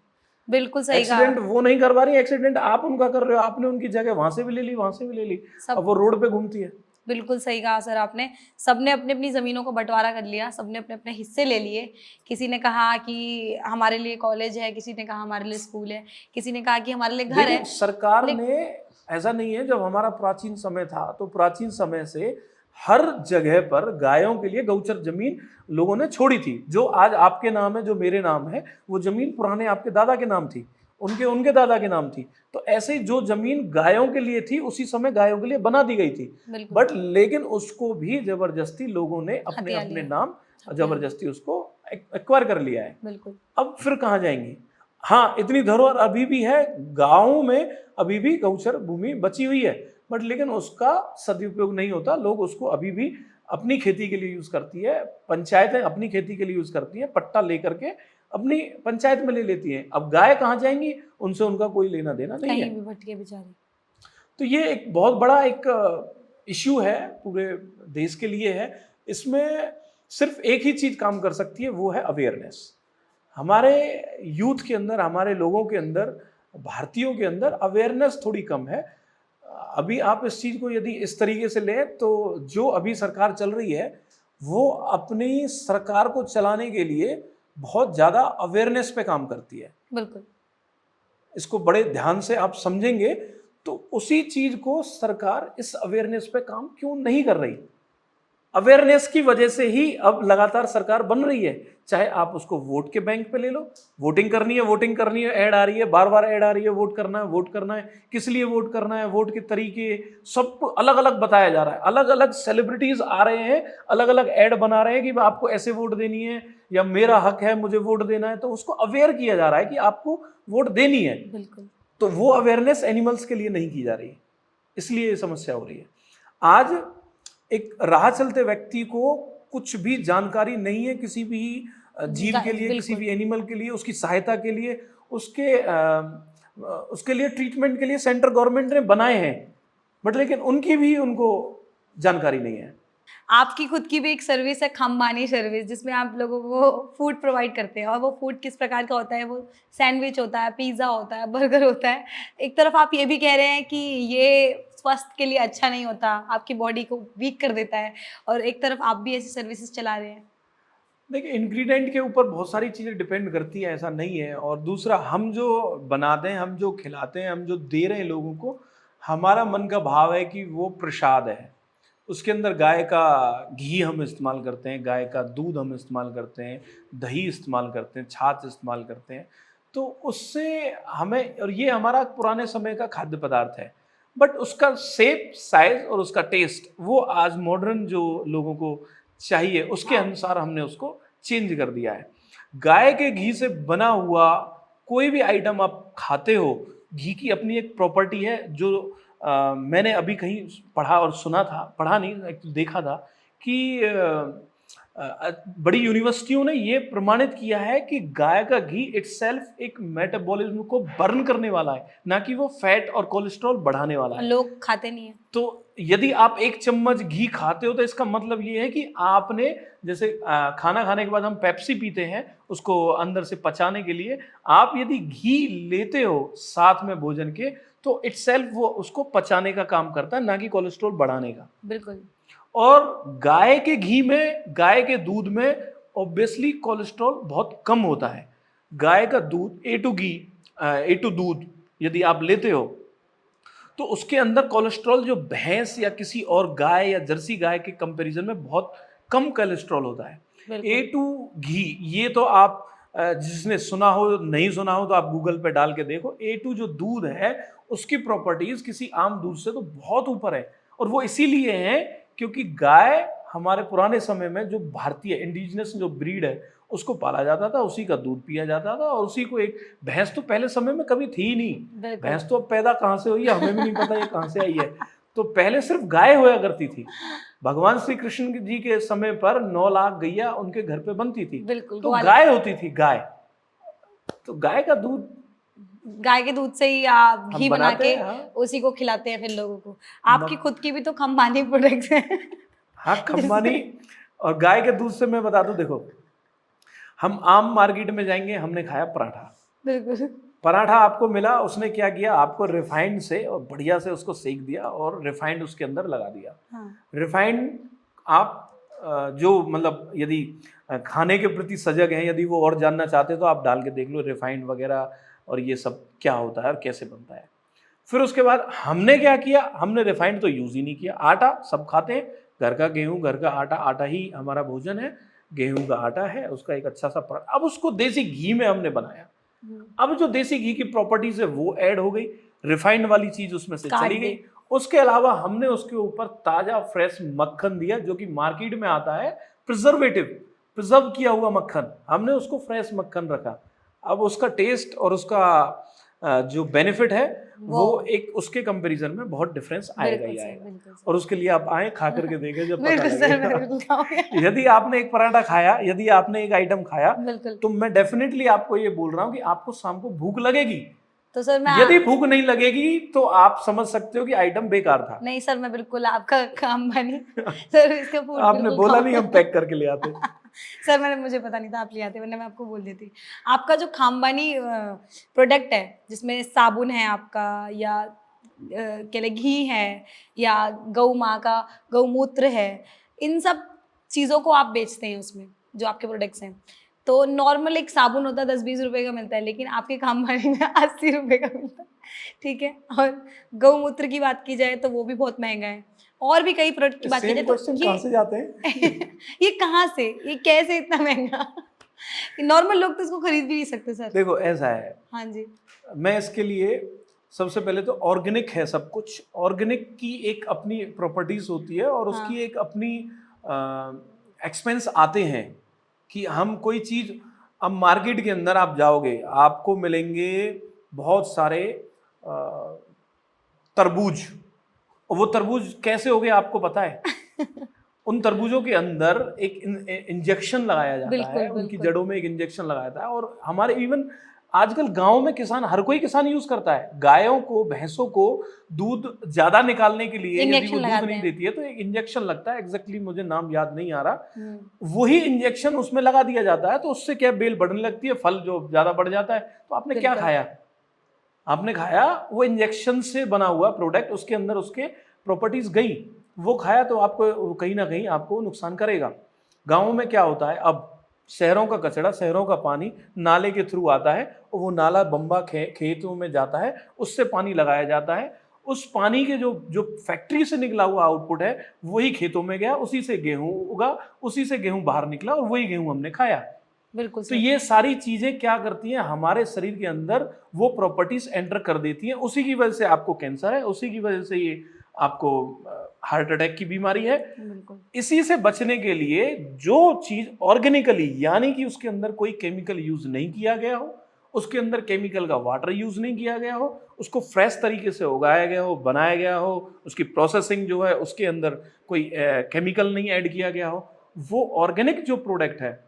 बिल्कुल सही कहा। एक्सीडेंट वो नहीं करवा रही, एक्सीडेंट आप उनका कर रहे हो। आपने उनकी जगह वहां से भी ले ली, वहां से भी ले ली, सब अब वो रोड पे घूमती है। बिल्कुल सही कहा सर आपने। सबने अपनी अपनी ज़मीनों को बंटवारा कर लिया, सबने अपने अपने हिस्से ले लिए। किसी ने कहा कि हमारे लिए कॉलेज है, किसी ने कहा हमारे लिए स्कूल है, किसी ने कहा कि हमारे लिए घर देखिए, है। सरकार ले ने, ऐसा नहीं है, जब हमारा प्राचीन समय था तो प्राचीन समय से हर जगह पर गायों के लिए गौचर जमीन लोगों ने छोड़ी थी। जो आज आपके नाम है, जो मेरे नाम है, वो जमीन पुराने आपके दादा के नाम थी, उनके उनके दादा के नाम थी। तो ऐसे ही जो जमीन गायों के लिए थी उसी समय गायों के लिए बना दी गई थी। बिल्कुल बट लेकिन उसको भी जबरदस्ती लोगों ने अपने हथिया अपने लिया, नाम हथिया लिया। जबरदस्ती उसको एक्वायर कर लिया है। बिल्कुल अब फिर कहाँ जाएंगी? हाँ, इतनी धरोहर अभी भी है, गाँव में अभी भी गौचर भूमि बची हुई है, बट लेकिन उसका सदुपयोग नहीं होता। लोग उसको अभी भी अपनी खेती के लिए यूज करती है, पंचायतें अपनी खेती के लिए यूज करती हैं, पट्टा लेकर के अपनी पंचायत में ले लेती हैं। अब गाय कहाँ जाएंगी? उनसे उनका कोई लेना देना नहीं कहीं है। भी भटके बेचारे। तो ये एक बहुत बड़ा एक इश्यू है, पूरे देश के लिए है। इसमें सिर्फ एक ही चीज़ काम कर सकती है, वो है अवेयरनेस। हमारे यूथ के अंदर, हमारे लोगों के अंदर, भारतीयों के अंदर अवेयरनेस थोड़ी कम है। अभी आप इस चीज़ को यदि इस तरीके से लें तो जो अभी सरकार चल रही है वो अपनी सरकार को चलाने के लिए बहुत ज़्यादा अवेयरनेस पे काम करती है। बिल्कुल। इसको बड़े ध्यान से आप समझेंगे तो उसी चीज़ को सरकार इस अवेयरनेस पे काम क्यों नहीं कर रही? अवेयरनेस की वजह से ही अब लगातार सरकार बन रही है। चाहे आप उसको वोट के बैंक पे ले लो, वोटिंग करनी है, ऐड आ रही है, बार-बार ऐड आ रही है, वोट करना है, किस लिए वोट करना है, वोट के तरीके, सब अलग-अलग बताया जा रहा है। अलग-अलग सेलिब्रिटीज़ आ रहे हैं, अलग-अलग ऐड बना रहे हैं कि आपको ऐसे वोट देनी है या मेरा हक है, मुझे वोट देना है, तो उसको अवेयर किया जा रहा है कि आपको वोट देनी है। बिल्कुल। तो वो अवेयरनेस एनिमल्स के लिए नहीं की जा रही है, इसलिए ये समस्या हो रही है। आज एक राह चलते व्यक्ति को कुछ भी जानकारी नहीं है किसी भी जीव के लिए, किसी भी एनिमल के लिए, उसकी सहायता के लिए, उसके लिए ट्रीटमेंट के लिए सेंट्रल गवर्नमेंट ने बनाए हैं, बट लेकिन उनकी भी उनको जानकारी नहीं है। आपकी खुद की भी एक सर्विस है, खम्बानी सर्विस, जिसमें आप लोगों को फूड प्रोवाइड करते हैं। और वो फूड किस प्रकार का होता है? वो सैंडविच होता है, पिज़्ज़ा होता है, बर्गर होता है। एक तरफ आप ये भी कह रहे हैं कि ये स्वास्थ्य के लिए अच्छा नहीं होता, आपकी बॉडी को वीक कर देता है, और एक तरफ आप भी ऐसी सर्विसेज चला रहे हैं। देखिए, इंग्रेडिएंट के ऊपर बहुत सारी चीज़ें डिपेंड करती है, ऐसा नहीं है। और दूसरा, हम जो बनाते हैं, हम जो खिलाते हैं, हम जो दे रहे हैं लोगों को, हमारा मन का भाव है कि वो प्रसाद है। उसके अंदर गाय का घी हम इस्तेमाल करते हैं, गाय का दूध हम इस्तेमाल करते हैं, दही इस्तेमाल करते हैं, छाछ इस्तेमाल करते हैं। तो उससे हमें, और ये हमारा पुराने समय का खाद्य पदार्थ है, बट उसका शेप, साइज़ और उसका टेस्ट वो आज मॉडर्न जो लोगों को चाहिए उसके अनुसार हमने उसको चेंज कर दिया है। गाय के घी से बना हुआ कोई भी आइटम आप खाते हो, घी की अपनी एक प्रॉपर्टी है जो मैंने अभी कहीं पढ़ा और सुना था, पढ़ा नहीं, एक्चुअली देखा था कि बड़ी यूनिवर्सिटियों ने ये प्रमाणित किया है कि गाय का घी इटसेल्फ एक मेटाबॉलिज्म को बर्न करने वाला है, ना कि वो फैट और कोलेस्ट्रॉल बढ़ाने वाला है। लोग खाते नहीं है। तो यदि आप एक चम्मच घी खाते हो तो इसका मतलब ये है कि आपने, जैसे खाना खाने के बाद हम पेप्सी पीते हैं उसको अंदर से पचाने के लिए, आप यदि घी लेते हो साथ में भोजन के तो इटसेल्फ वो उसको पचाने का काम करता है, ना कि कोलेस्ट्रॉल बढ़ाने का। बिल्कुल। और गाय के घी में, गाय के दूध में ऑब्वियसली कोलेस्ट्रॉल बहुत कम होता है। गाय का दूध, A2 दूध यदि आप लेते हो तो उसके अंदर कोलेस्ट्रॉल जो भैंस या किसी और गाय या जर्सी गाय के कंपैरिजन में बहुत कम कोलेस्ट्रॉल होता है। A2 घी, ये तो आप जिसने सुना हो, नहीं सुना हो तो आप गूगल पे डाल के देखो। A2 जो दूध है उसकी प्रॉपर्टीज किसी आम दूध से तो बहुत ऊपर है, और वो इसीलिए है क्योंकि गाय हमारे पुराने समय में जो भारतीय इंडिजिनस जो ब्रीड है उसको पाला जाता था, उसी का दूध पिया जाता था, और उसी को एक भैंस तो पहले समय में कभी थी ही नहीं। भैंस तो अब पैदा कहाँ से हुई है हमें भी नहीं पता, ये कहाँ से आई है। तो पहले सिर्फ गाय हुआ करती थी। भगवान श्री कृष्ण जी के समय पर 9 लाख गैया उनके घर पे बनती थी, तो गाय होती थी, गाय। तो गाय का दूध, गाय के दूध से ही आप घी बना के हाँ। उसी को खिलाते हैं फिर लोगों को। आपकी खुद की भी तो खम्बानी प्रोडक्ट्स हैं। हाँ, खम्बानी और गाय के दूध से मैं बता दूं, देखो हम आम मार्केट में जाएंगे, हमने खाया पराठा, बिल्कुल। पराठा आपको मिला, उसने क्या किया, आपको रिफाइंड से और बढ़िया से उसको सेक दिया और रिफाइंड उसके अंदर लगा दिया। हाँ। रिफाइंड आप जो मतलब यदि खाने के प्रति सजग हैं, यदि वो और जानना चाहते हैं तो आप डाल के देख लो रिफाइंड वगैरह और ये सब क्या होता है और कैसे बनता है। फिर उसके बाद हमने क्या किया, हमने रिफाइंड तो यूज़ ही नहीं किया। आटा सब खाते हैं, घर का गेहूँ, घर का आटा, आटा ही हमारा भोजन है, गेहूं का आटा है, उसका एक अच्छा सा पराठा। अब उसको देसी घी में हमने बनाया। अब जो देसी घी की प्रॉपर्टीज है वो ऐड हो गई, रिफाइंड वाली चीज उसमें से चली गई। उसके अलावा हमने उसके ऊपर ताजा फ्रेश मक्खन दिया, जो कि मार्केट में आता है प्रिजर्व किया हुआ मक्खन, हमने उसको फ्रेश मक्खन रखा। अब उसका टेस्ट और उसका जो बेनिफिट है वो एक उसके कंपैरिजन में बहुत डिफरेंस आएगा ही आएगा। और उसके लिए आप आए, खा करके देखें, जब पता लगेगा। यदि आपने एक पराठा खाया, यदि आपने एक आइटम खाया, तो मैं डेफिनेटली आपको ये बोल रहा हूँ कि आपको शाम को भूख लगेगी, तो सर मैं यदि भूख नहीं लगेगी तो आप समझ सकते हो कि आइटम बेकार था। नहीं सर, मैं बिल्कुल आपका काम बनी सर, इसका फूड आपने बिल्कुल बोला खाओ नहीं हम पैक करके ले आते। सर मुझे पता नहीं था आप ले आते, वरना मैं आपको बोल देती। आपका जो खामबानी प्रोडक्ट है, जिसमें साबुन है आपका, या कह लें घी है, या गऊ माँ का गौमूत्र है, इन सब चीज़ों को आप बेचते हैं उसमें, जो आपके प्रोडक्ट्स हैं। तो नॉर्मल एक साबुन होता है 10-20 रुपए का मिलता है, लेकिन आपके खामबानी में 80 रुपए का मिलता है, ठीक है? और गौमूत्र की बात की जाए तो वो भी बहुत महँगा है। और भी कई प्रोडक्ट की बात की सेम जाए तो क्वेश्चन कहाँ से जाते हैं? ये कहाँ से? ये कैसे इतना महँगा? नॉर्मल लोग तो इसको खरीद भी नहीं सकते सर। देखो ऐसा है, हाँ जी। मैं इसके लिए सबसे पहले तो ऑर्गेनिक है सब कुछ। ऑर्गेनिक की एक अपनी प्रॉपर्टीज होती है और हाँ। उसकी एक अपनी एक्सपेंस आते हैं कि हम कोई चीज़, अब मार्केट के अंदर आप जाओगे आपको मिलेंगे बहुत सारे अ, तरबूज। और वो तरबूज कैसे हो गए आपको पता है? उन तरबूजों के अंदर एक इंजेक्शन लगाया जाता बिल्कुल, है, उनकी बिल्कुल। जड़ों में एक इंजेक्शन लगाया जाता है। और हमारे इवन आजकल गांव में किसान, हर कोई किसान यूज करता है, गायों को भैंसों को दूध ज्यादा निकालने के लिए यदि इंजेक्शन वो दूध लगाते नहीं हैं। देती है तो एक इंजेक्शन लगता है, एग्जैक्टली मुझे नाम याद नहीं आ रहा। हुँ। वही इंजेक्शन उसमें लगा दिया जाता है तो उससे क्या बेल बढ़ने लगती है, फल जो ज्यादा बढ़ जाता है। तो आपने क्या बिल्कुल। खाया? आपने खाया वो इंजेक्शन से बना हुआ प्रोडक्ट, उसके अंदर उसके प्रॉपर्टीज गई, वो खाया तो आपको कहीं ना कहीं आपको नुकसान करेगा। गांवों में क्या होता है, अब शहरों का कचरा, शहरों का पानी नाले के थ्रू आता है और वो नाला बम्बा खेतों में जाता है, उससे पानी लगाया जाता है। उस पानी के जो जो फैक्ट्री से निकला हुआ आउटपुट है वही खेतों में गया, उसी से गेहूं उगा, उसी से गेहूं बाहर निकला और वही गेहूं हमने खाया। बिल्कुल तो सर। ये सारी चीजें क्या करती हैं, हमारे शरीर के अंदर वो प्रॉपर्टीज एंटर कर देती हैं, उसी की वजह से आपको कैंसर है, उसी की वजह से ये आपको हार्ट अटैक की बीमारी है। बिल्कुल। इसी से बचने के लिए जो चीज ऑर्गेनिकली, यानी कि उसके अंदर कोई केमिकल यूज नहीं किया गया हो, उसके अंदर केमिकल का वाटर यूज नहीं किया गया हो, उसको फ्रेश तरीके से उगाया गया हो, बनाया गया हो, उसकी प्रोसेसिंग जो है उसके अंदर कोई केमिकल नहीं ऐड किया गया हो, वो ऑर्गेनिक जो प्रोडक्ट है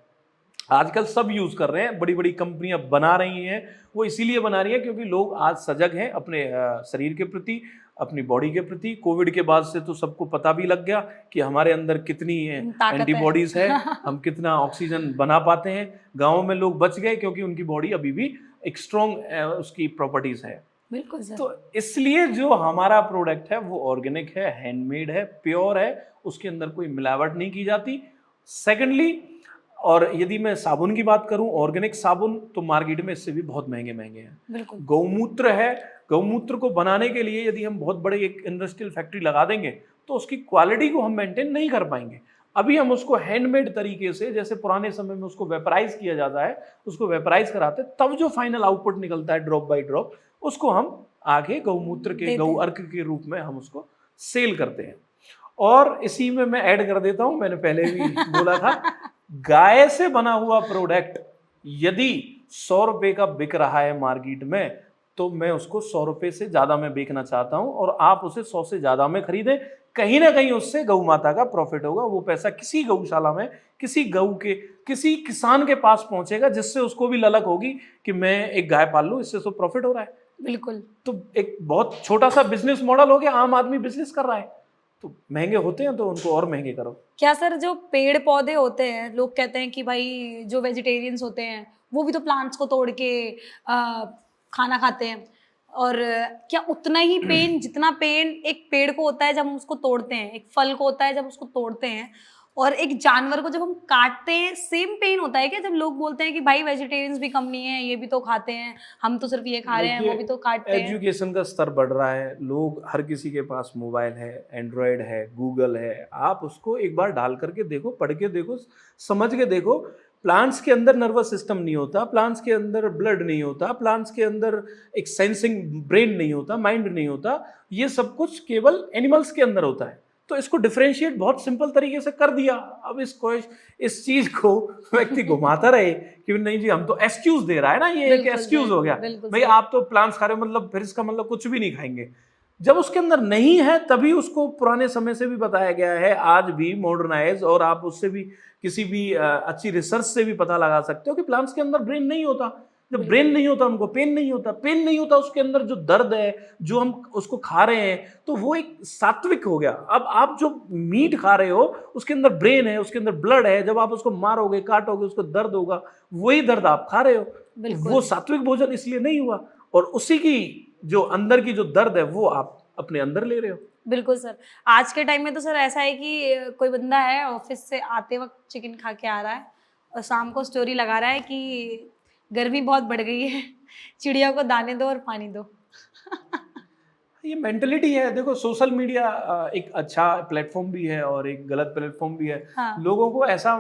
आजकल सब यूज कर रहे हैं, बड़ी बड़ी कंपनियां बना रही हैं। वो इसीलिए बना रही है क्योंकि लोग आज सजग हैं अपने शरीर के प्रति, अपनी बॉडी के प्रति। कोविड के बाद से तो सबको पता भी लग गया कि हमारे अंदर कितनी ताकत है। एंटीबॉडीज है, हम कितना ऑक्सीजन बना पाते हैं। गाँव में लोग बच गए क्योंकि उनकी बॉडी अभी भी एक स्ट्रॉन्ग उसकी प्रॉपर्टीज है। बिल्कुल सर। तो इसलिए जो हमारा प्रोडक्ट है वो ऑर्गेनिक है, हैंडमेड है, प्योर है, उसके अंदर कोई मिलावट नहीं की जाती। सेकेंडली, और यदि मैं साबुन की बात करूं, ऑर्गेनिक साबुन तो मार्केट में इससे भी बहुत महंगे महंगे हैं। बिल्कुल। गौमूत्र है, गौमूत्र को बनाने के लिए यदि हम बहुत बड़े एक इंडस्ट्रियल फैक्ट्री लगा देंगे तो उसकी क्वालिटी को हम मेंटेन नहीं कर पाएंगे। अभी हम उसको हैंडमेड तरीके से, जैसे पुराने समय में उसको वेपराइज किया जाता है, उसको वेपराइज कराते तब जो फाइनल आउटपुट निकलता है ड्रॉप बाय ड्रॉप, उसको हम आगे गौमूत्र के, देते गौ हैं। अर्क के रूप में हम उसको सेल करते हैं। और इसी में मैं ऐड कर देता हूं, मैंने पहले भी बोला था, गाय से बना हुआ प्रोडक्ट यदि 100 रुपए का बिक रहा है मार्केट में तो मैं उसको 100 रुपए से ज्यादा में बेचना चाहता हूं और आप उसे 100 से ज्यादा में खरीदें। कहीं ना कहीं उससे गौ माता का प्रॉफिट होगा, वो पैसा किसी गौशाला में, किसी गऊ के, किसी किसान के पास पहुंचेगा, जिससे उसको भी ललक होगी कि मैं एक गाय पाल लूं, इससे तो प्रॉफिट हो रहा है। बिल्कुल। तो एक बहुत छोटा सा बिजनेस मॉडल हो गया, आम आदमी बिजनेस कर रहा है। तो महंगे होते हैं तो उनको और महंगे करो। क्या सर जो पेड़ पौधे होते हैं, लोग कहते हैं कि भाई जो वेजिटेरियंस होते हैं वो भी तो प्लांट्स को तोड़ के खाना खाते हैं, और क्या उतना ही पेन, जितना पेन एक पेड़ को होता है जब हम उसको तोड़ते हैं, एक फल को होता है जब उसको तोड़ते हैं, और एक जानवर को जब हम काटते हैं, सेम पेन होता है क्या? जब लोग बोलते हैं कि भाई वेजिटेरियंस भी कम नहीं है, ये भी तो खाते हैं, हम तो सिर्फ ये खा रहे हैं, वो भी तो काटते हैं। एजुकेशन का स्तर बढ़ रहा है, लोग, हर किसी के पास मोबाइल है, एंड्रॉयड है, गूगल है। आप उसको एक बार डाल करके देखो, पढ़ के देखो, समझ के देखो। प्लांट्स के अंदर नर्वस सिस्टम नहीं होता, प्लांट्स के अंदर ब्लड नहीं होता, प्लांट्स के अंदर एक सेंसिंग ब्रेन नहीं होता, माइंड नहीं होता। ये सब कुछ केवल एनिमल्स के अंदर होता है। तो इसको डिफरेंशिएट बहुत सिंपल तरीके से कर दिया। अब इसको, इस चीज को व्यक्ति घुमाता रहे कि नहीं जी हम तो एक्सक्यूज दे रहा है ना, ये एक बिल्कुल, एक्सक्यूज हो गया, बिल्कुल भाई सर। आप तो प्लांट्स खा रहे हो मतलब फिर इसका मतलब कुछ भी नहीं खाएंगे। जब उसके अंदर नहीं है तभी उसको पुराने समय से भी बताया गया है, आज भी मॉडर्नाइज, और आप उससे भी किसी भी अच्छी रिसर्च से भी पता लगा सकते हो कि प्लांट्स के अंदर ब्रेन नहीं होता। जब बिल्कुल। ब्रेन नहीं होता उनको पेन नहीं होता, पेन नहीं होता उसके अंदर जो दर्द है, जो हम उसको खा रहे हैं, तो वो एक सात्विक हो गया। अब आप जो मीट खा रहे हो उसके अंदर ब्रेन है, उसके अंदर ब्लड है, जब आप उसको मारोगे काटोगे उसको दर्द होगा, वही दर्द आप खा रहे हो। वो बिल्कुल। सात्विक भोजन इसलिए नहीं हुआ, और उसी की जो अंदर की जो दर्द है वो आप अपने अंदर ले रहे हो। बिल्कुल सर। आज के टाइम में तो सर ऐसा है कि कोई बंदा है ऑफ़िस से आते वक़्त चिकन खा के आ रहा है और शाम को स्टोरी लगा रहा है कि गर्मी बहुत बढ़ गई है, चिड़िया को दाने दो और पानी दो। ये मेंटलिटी है। देखो, सोशल मीडिया एक अच्छा प्लेटफॉर्म भी है और एक गलत प्लेटफॉर्म भी है। हाँ, लोगों को ऐसा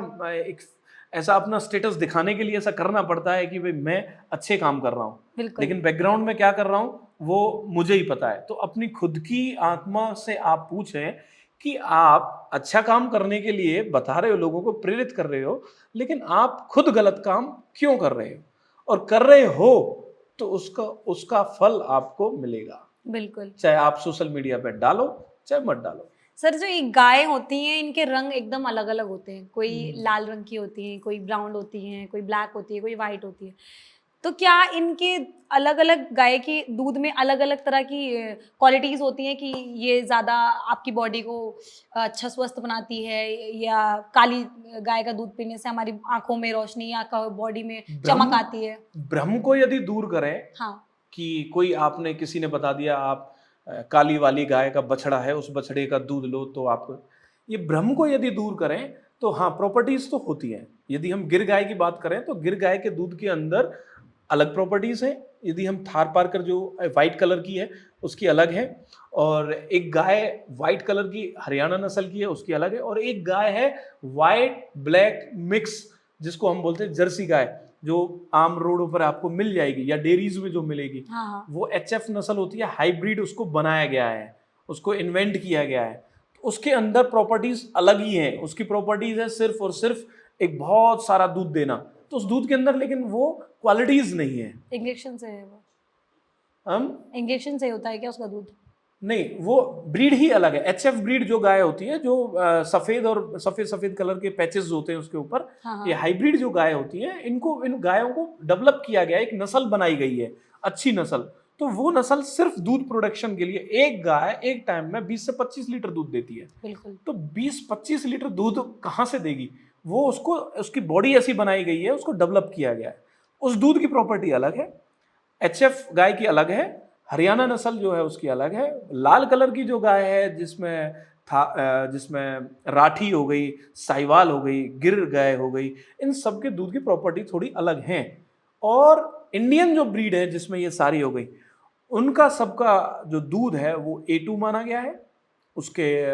अपना स्टेटस दिखाने के लिए ऐसा करना पड़ता है कि भाई मैं अच्छे काम कर रहा हूँ, बिल्कुल। लेकिन बैकग्राउंड में क्या कर रहा हूँ वो मुझे ही पता है। तो अपनी खुद की आत्मा से आप पूछें कि आप अच्छा काम करने के लिए बता रहे हो, लोगों को प्रेरित कर रहे हो, लेकिन आप खुद गलत काम क्यों कर रहे हो, और कर रहे हो तो उसका उसका फल आपको मिलेगा, बिल्कुल। चाहे आप सोशल मीडिया पे डालो चाहे मत डालो। सर जो ये गायें होती हैं इनके रंग एकदम अलग-अलग होते हैं। कोई हम्म। लाल रंग की होती हैं, कोई ब्राउन होती हैं, कोई ब्लैक होती है, कोई व्हाइट होती है। तो क्या इनके अलग-अलग गाय के दूध में अलग-अलग तरह की क्वालिटीज़ होती हैं कि ये ज़्यादा आपकी बॉडी को अच्छा स्वस्थ बनाती है या काली गाय का दूध पीने से हमारी आँखों में रोशनी या क बॉडी में चमक भ्रम आती है? भ्रम को यदि दूर करें हाँ, कि कोई आपने किसी ने बता दिया आप काली वाली गाय का बछड़ा है, उस बछड़े का दूध लो तो आपको, ये भ्रम को यदि दूर करें तो हाँ, प्रॉपर्टीज तो होती हैं। यदि हम गिर गाय की बात करें तो गिर गाय के दूध के अंदर अलग प्रॉपर्टीज हैं। यदि हम थार पारकर जो वाइट कलर की है उसकी अलग है, और एक गाय वाइट कलर की हरियाणा नस्ल की है उसकी अलग है, और एक गाय है वाइट ब्लैक मिक्स जिसको हम बोलते हैं जर्सी गाय, जो आम रोडों पर आपको मिल जाएगी या डेयरीज में जो मिलेगी, हाँ, हाँ। वो एचएफ नस्ल होती है। हाइब्रिड उसको बनाया गया है, उसको इन्वेंट किया गया है। तो उसके अंदर प्रॉपर्टीज अलग ही हैं। उसकी प्रॉपर्टीज है सिर्फ और सिर्फ एक बहुत सारा दूध देना। तो उस दूध के अंदर लेकिन वो क्वालिटीज नहीं है। इंजेक्शन से है वो। हम इंजेक्शन से होता है क्या उसका दूध? नहीं, वो ब्रीड ही अलग है। एचएफ ब्रीड जो गाय होती है, जो सफेद और सफेद सफेद कलर के पैचेस होते हैं उसके ऊपर, हाँ, ये हाँ। हाइब्रिड जो गाय होती है, इन गायों को डेवलप किया गया है, एक नस्ल बनाई गई है, अच्छी नस्ल। तो वो नस्ल सिर्फ दूध प्रोडक्शन के लिए, एक गाय एक टाइम में 20 से 25 लीटर दूध देती है। बिल्कुल। तो 20-25 लीटर दूध कहाँ से देगी? वो उसको, उसकी बॉडी ऐसी बनाई गई है, उसको डेवलप किया गया है। उस दूध की प्रॉपर्टी अलग है, एचएफ गाय की अलग है, हरियाणा नस्ल जो है उसकी अलग है। लाल कलर की जो गाय है जिसमें राठी हो गई, साहिवाल हो गई, गिर गाय हो गई, इन सब के दूध की प्रॉपर्टी थोड़ी अलग हैं। और इंडियन जो ब्रीड है जिसमें ये सारी हो गई, उनका सबका जो दूध है वो A2 माना गया है। उसके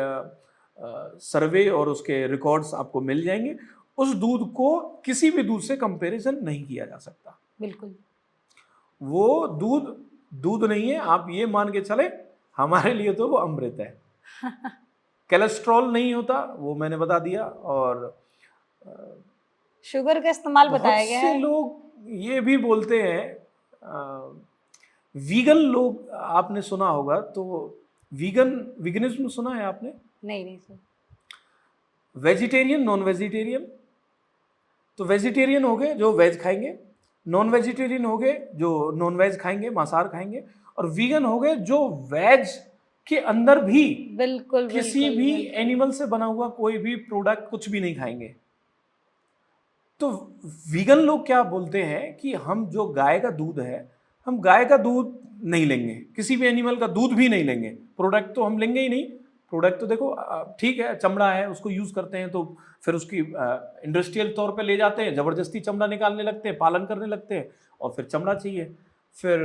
सर्वे और उसके रिकॉर्ड्स आपको मिल जाएंगे। उस दूध को किसी भी दूध से कंपैरिजन नहीं किया जा सकता। बिल्कुल। वो दूध दूध नहीं है, आप ये मान के चले, हमारे लिए तो वो अमृत है। कोलेस्ट्रॉल नहीं होता, वो मैंने बता दिया। और शुगर का इस्तेमाल बहुत बताया गया से है। लोग ये भी बोलते हैं, वीगन लोग आपने सुना होगा, तो वीगनिज्म सुना है आपने? नहीं, नहीं सर। Vegetarian, non vegetarian. तो वेजिटेरियन हो गए जो वेज खाएंगे, नॉन वेजिटेरियन हो गए जो नॉन वेज खाएंगे, मांसाहार खाएंगे, और वीगन हो गए जो वेज के अंदर भी बिल्कुल, किसी बिल्कुल, भी बिल्कुल। एनिमल से बना हुआ कोई भी प्रोडक्ट कुछ भी नहीं खाएंगे। तो वीगन लोग क्या बोलते हैं कि हम जो गाय का दूध है, हम गाय का दूध नहीं लेंगे, किसी भी एनिमल का दूध भी नहीं लेंगे, प्रोडक्ट तो हम लेंगे ही नहीं। प्रोडक्ट तो देखो, ठीक है, चमड़ा है, उसको यूज करते हैं, तो फिर उसकी इंडस्ट्रियल तौर पे ले जाते हैं, जबरदस्ती चमड़ा निकालने लगते हैं, पालन करने लगते हैं, और फिर चमड़ा चाहिए। फिर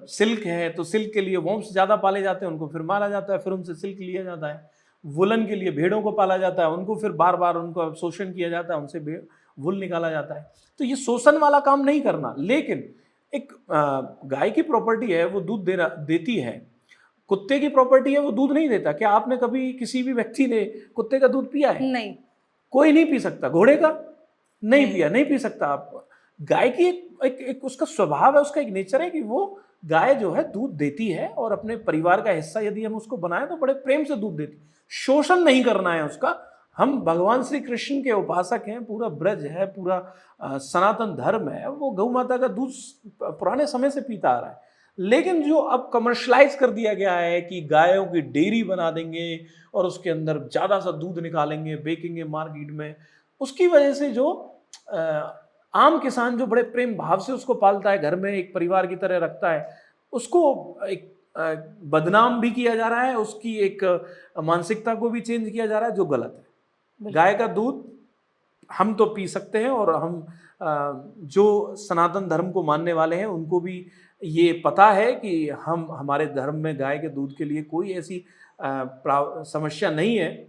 सिल्क है, तो सिल्क के लिए वॉम्स ज़्यादा पाले जाते हैं, उनको फिर मारा जाता है, फिर उनसे सिल्क लिया जाता है। वुलन के लिए भेड़ों को पाला जाता है, उनको फिर बार बार उनको शोषण किया जाता है, उनसे वुल निकाला जाता है। तो ये शोषण वाला काम नहीं करना। लेकिन एक गाय की प्रॉपर्टी है, वो दूध देती है। कुत्ते की प्रॉपर्टी है, वो दूध नहीं देता। क्या आपने कभी किसी भी व्यक्ति ने कुत्ते का दूध पिया है? नहीं, कोई नहीं पी सकता। घोड़े का नहीं नहीं। पिया, नहीं पी सकता आप। गाय की एक उसका स्वभाव है, उसका एक नेचर है कि वो गाय जो है दूध देती है, और अपने परिवार का हिस्सा यदि हम उसको बनाएं तो बड़े प्रेम से दूध देती है। शोषण नहीं करना है उसका, हम भगवान श्री कृष्ण के उपासक हैं, पूरा ब्रज है, पूरा सनातन धर्म है, वो गौ माता का दूध पुराने समय से पीता आ रहा है। लेकिन जो अब कमर्शलाइज कर दिया गया है कि गायों की डेयरी बना देंगे और उसके अंदर ज़्यादा सा दूध निकालेंगे, बेचेंगे मार्केट में, उसकी वजह से जो आम किसान जो बड़े प्रेम भाव से उसको पालता है, घर में एक परिवार की तरह रखता है, उसको एक बदनाम भी किया जा रहा है, उसकी एक मानसिकता को भी चेंज किया जा रहा है, जो गलत है। बिल्कुल। गाय का दूध हम तो पी सकते हैं, और हम जो सनातन धर्म को मानने वाले हैं उनको भी ये पता है कि हम हमारे धर्म में गाय के दूध के लिए कोई ऐसी समस्या नहीं है।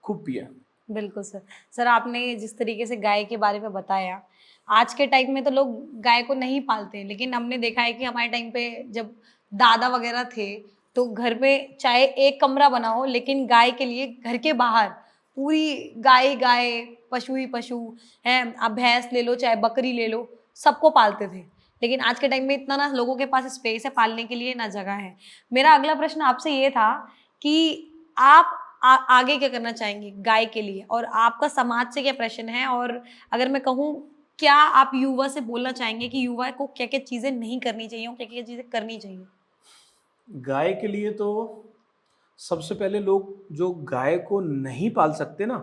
खूब पिया। बिल्कुल सर। सर, आपने जिस तरीके से गाय के बारे में बताया, आज के टाइम में तो लोग गाय को नहीं पालते हैं, लेकिन हमने देखा है कि हमारे टाइम पे जब दादा वगैरह थे, तो घर में चाहे एक कमरा बना हो, लेकिन गाय के लिए घर के बाहर पूरी गाय ही गाय, पशु ही पशु, हैं, आप भैंस ले लो, चाहे बकरी ले लो, सबको पालते थे। लेकिन आज के टाइम में इतना ना लोगों के पास स्पेस है पालने के लिए, ना जगह है। मेरा अगला प्रश्न आपसे ये था कि आप आगे क्या करना चाहेंगे गाय के लिए, और आपका समाज से क्या प्रश्न है, और अगर मैं कहूँ, क्या आप युवा से बोलना चाहेंगे कि युवा को क्या-क्या चीज़ें नहीं करनी चाहिए और क्या-क्या चीज़ें करनी चाहिए? गाय के लिए तो सबसे पहले लोग जो गाय को नहीं पाल सकते ना,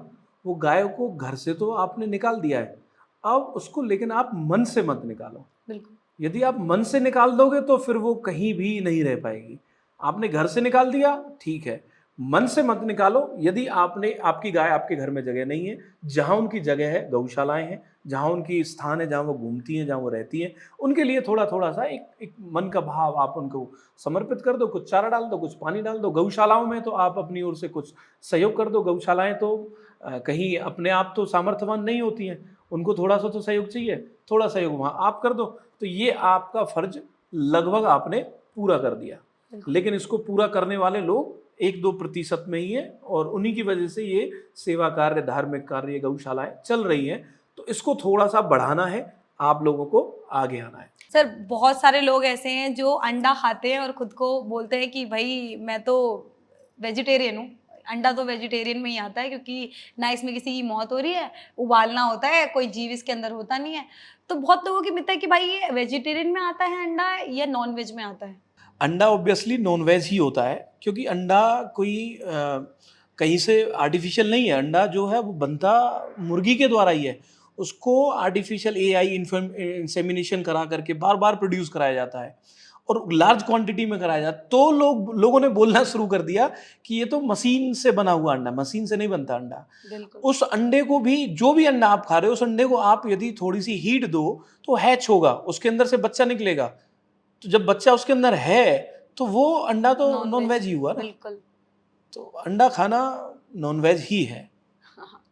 वो गाय को घर से तो आपने निकाल दिया है। अब उसको लेकिन आप मन से मत निकालो। बिल्कुल। यदि आप मन से निकाल दोगे तो फिर वो कहीं भी नहीं रह पाएगी। आपने घर से निकाल दिया, ठीक है। मन से मत निकालो। यदि आपकी गाय आपके घर में जगह नहीं है, जहाँ उनकी जगह है गौशालाएँ हैं, जहाँ उनकी स्थान है, जहाँ वो घूमती हैं, जहाँ वो रहती हैं, उनके लिए थोड़ा-थोड़ा सा एक एक मन का भाव आप उनको समर्पित कर दो, कुछ चारा डाल दो, कुछ पानी डाल दो। गौशालाओं में तो आप अपनी ओर से कुछ सहयोग कर दो। गौशालाएँ तो कहीं अपने आप तो सामर्थ्यवान नहीं होती हैं, उनको थोड़ा-सा तो सहयोग चाहिए, थोड़ा सहयोग वहाँ आप कर दो। तो ये आपका फ़र्ज़ लगभग आपने पूरा कर दिया। बिल्कुल। लेकिन इसको पूरा करने वाले लोग 1-2% में ही हैं, और उन्हीं की वजह से ये सेवा कार्य, धार्मिक कार्य, गौशालाएँ चल रही हैं। तो इसको थोड़ा-सा बढ़ाना है, आप लोगों को आगे आना है। सर, बहुत सारे लोग ऐसे हैं जो अंडा खाते हैं और खुद को बोलते हैं कि भई मैं तो वेजिटेरियन हूँ। अंडा तो वेजिटेरियन में ही आता है, क्योंकि ना इसमें किसी की मौत हो रही है, उबालना होता है, कोई जीव इसके अंदर होता नहीं है। तो बहुत लोगों की मिथ है कि भाई ये वेजिटेरियन में आता है अंडा या नॉन-वेज में आता है? अंडा ऑब्वियसली नॉन-वेज ही होता है, क्योंकि अंडा कोई कहीं से आर्टिफ़िशियल नहीं है। अंडा जो है वो बनता मुर्गी के द्वारा ही है। उसको आर्टिफ़िशियल एआई इंसेमिनेशन करा करके बार-बार प्रोड्यूस कराया जाता है, और लार्ज क्वांटिटी में कराया जाता है। तो लोगों ने बोलना शुरू कर दिया कि ये तो मशीन से बना हुआ अंडा, मशीन से नहीं बनता अंडा। बिल्कुल। उस अंडे को भी, जो भी अंडा आप खा रहे हो, उस अंडे को आप यदि थोड़ी-सी हीट दो तो हैच होगा, उसके अंदर से बच्चा निकलेगा। तो जब बच्चा उसके अंदर है, तो वो अंडा तो नॉन-वेज ही हुआ ना। बिल्कुल। तो अंडा खाना नॉन-वेज ही है। हाँ।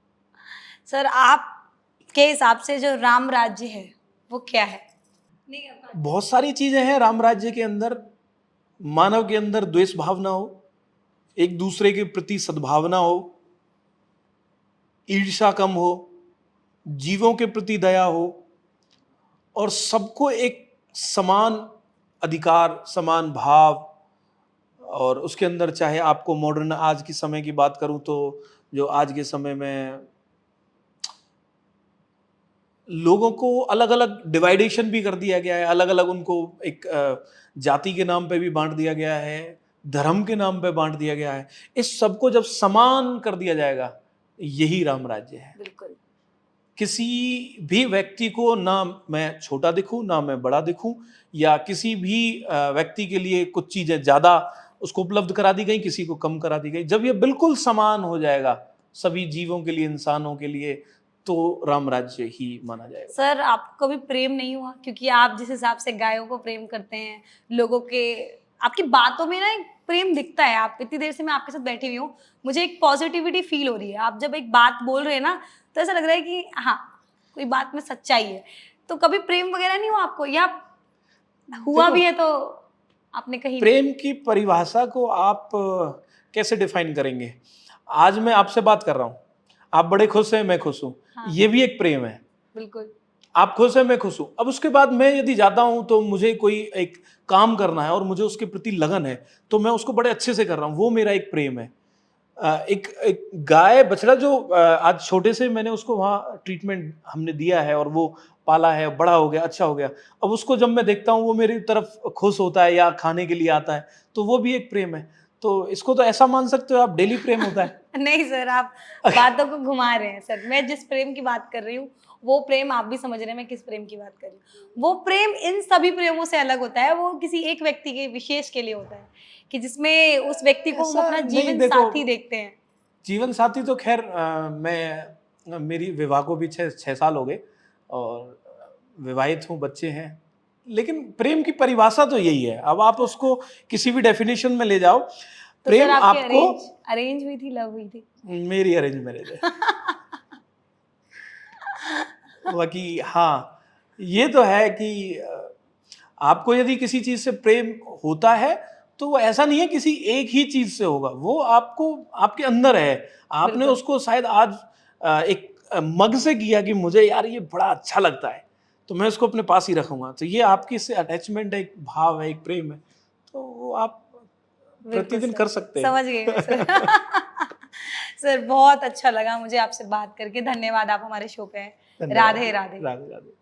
सर, आपके हिसाब से जो राम राज्य है, वो क्या है? नहीं आता। बहुत सारी चीज़ें हैं राम राज्य के अंदर। मानव के अंदर द्वेष भावना हो, एक दूसरे के प्रति सद्भावना हो, ईर्ष्या कम हो, जीवों के प्रति दया हो, और सबको एक समान अधिकार, समान भाव। और उसके अंदर चाहे आपको मॉडर्न आज के समय की बात करूं, तो जो आज के समय में लोगों को अलग-अलग डिवाइडेशन भी कर दिया गया है, अलग-अलग उनको एक जाति के नाम पे भी बाँट दिया गया है, धर्म के नाम पे बाँट दिया गया है। इस सबको जब समान कर दिया जाएगा, यही राम राज्य है। बिल्कुल। किसी भी व्यक्ति को ना मैं छोटा दिखूँ, ना मैं बड़ा दिखूँ, या किसी भी व्यक्ति के लिए कुछ चीज़ें ज़्यादा उसको उपलब्ध करा दी गई, किसी को कम करा दी गई। जब ये बिल्कुल समान हो जाएगा सभी जीवों के लिए, इंसानों के लिए, तो राम राज्य ही माना जाएगा। सर, आपको कभी प्रेम नहीं हुआ? क्योंकि आप जिस हिसाब से गायों को प्रेम करते हैं, लोगों के आपकी बातों में ना एक प्रेम दिखता है। आप इतनी देर से मैं आपके साथ बैठी हुई हूँ, मुझे एक पॉजिटिविटी फ़ील हो रही है। आप जब एक बात बोल रहे हैं ना, तो ऐसा लग रहा है कि हाँ, कोई बात में सच्चाई है। तो कभी प्रेम वगैरह नहीं हुआ आपको, या हुआ देखो, भी है तो आपने कही नहीं? प्रेम की परिभाषा को आप कैसे डिफाइन करेंगे? आज मैं आपसे बात कर रहा हूँ, आप बड़े खुश हैं, मैं खुश हूँ, हाँ। ये भी एक प्रेम है। बिल्कुल। आप खुश हैं, मैं खुश हूँ। अब उसके बाद मैं यदि जाता हूँ तो मुझे कोई एक काम करना है और मुझे उसके प्रति लगन है, तो मैं उसको बड़े अच्छे से कर रहा हूँ, वो मेरा एक प्रेम है। एक गाय बछड़ा जो आज छोटे से मैंने उसको वहाँ ट्रीटमेंट हमने दिया है और वो पाला है, बड़ा हो गया, अच्छा हो गया। अब उसको जब मैं देखता हूँ वो मेरी तरफ खुश होता है या खाने के लिए आता है, तो वो भी एक प्रेम है। तो इसको तो ऐसा मान सकते हो आप, डेली प्रेम होता है। नहीं सर, आप बातों को घुमा रहे हैं सर। मैं जिस प्रेम की बात कर रही हूँ, वो प्रेम आप भी समझ रहे हैं मैं किस प्रेम की बात कर रही हूँ। वो प्रेम इन सभी प्रेमों से अलग होता है, वो किसी एक व्यक्ति के विशेष के लिए होता है, कि जिसमें उस व्यक्ति को हम ऐसा अपना नहीं, जीवन देखो साथी देखते हैं। जीवन साथी तो खैर मेरी विवाह को भी 6 साल हो गए और विवाहित हूँ, बच्चे हैं। लेकिन प्रेम की परिभाषा तो यही है। अब आप उसको किसी भी डेफिनेशन में ले जाओ, तो सर प्रेम आपकी आपको अरेंज हुई थी, लव हुई थी? मेरी अरेंज मैरिज है। बाकी हाँ, ये तो है कि आपको यदि किसी चीज़ से प्रेम होता है, तो वो ऐसा नहीं है किसी एक ही चीज़ से होगा, वो आपको आपके अंदर है। आपने बिल्कुल। उसको शायद आज एक मग से किया कि मुझे यार ये बड़ा अच्छा लगता है, तो मैं उसको अपने पास ही रखूँगा। तो ये आपकी इससे अटैचमेंट है, एक भाव है, एक प्रेम है, तो वो आप बिल्कुल प्रतिदिन सर, कर सकते हैं। समझ गई मैं सर। सर बहुत अच्छा लगा मुझे आपसे बात करके। धन्यवाद, आप हमारे शो पे हैं। धन्यवाद। राधे राधे। राधे, राधे।